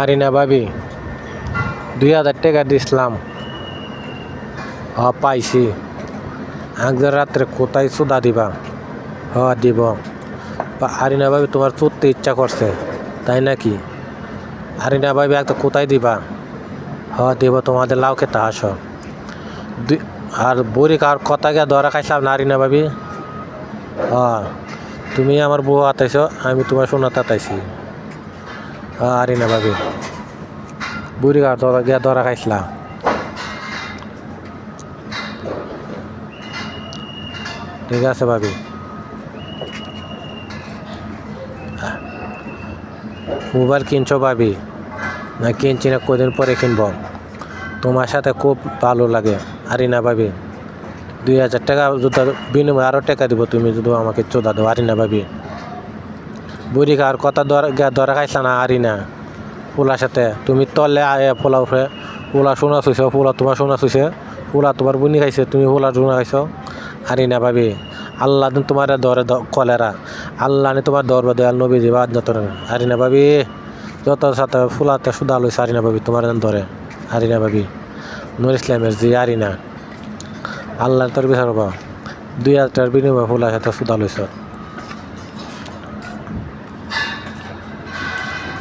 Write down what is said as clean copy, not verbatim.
আরিনা ভাবি 2000 টাকা দিছিলাম। পাইছি। আজকে রাত্রে কোথায় সুদা দিবা? দিব। আরিনা ভাবি তোমার চড়তে ইচ্ছা করছে তাই নাকি? আরিনা ভাবি একটা কোথায় দিবা? দিব, তোমাদের লাউ খেতে আসো। আর বড়ি কার কথা গিয়ে ধরা খাইছিলাম না আরিনা ভাবি? তুমি আমার বউ আতাইছ, আমি তোমার সোনা তাতাইছি। আরিনা ভাবি বুড়ি কার গিয়া ধরা খাইছিলাম। ঠিক আছে ভাবি। মোবাইল কিনছো ভাবি? না কিনছি না, কদিন পরে কিনব। তোমার সাথে খুব ভালো লাগে আরিনা ভাবি। 2000 টাকা জুতার বিনিময়ে আরও টাকা দিব তুমি যদি আমাকে চোদা দাও আরিনা ভাবি। বুড়ি কার কথা ধরা খাইছ না আরিনা পোলার সাথে? তুমি তলে পোলা উঠে পোলা সোনা শুইছ, পোলা তোমার সোনা শুইছে, পোলা তোমার বুনি খাইছে, তুমি পোলার সোনা খাইছ। আরিনা ভাবি আল্লাহ দিন তোমার ধরে কলেরা, আল্লাহ নি তোমার ধরবে দয়াল নবী দিবা যত। আরিনা ভাবি যত সাথে ফুলাতে সুদা লইছে আরিনা ভাবি তোমার ধরে। আরিনা ভাবি নুর ইসলামের জি আরিনা, আল্লাহ তোর বিচার 2000 টাকার বিনিময়ে ফুলার সাথে সুদা লইছ।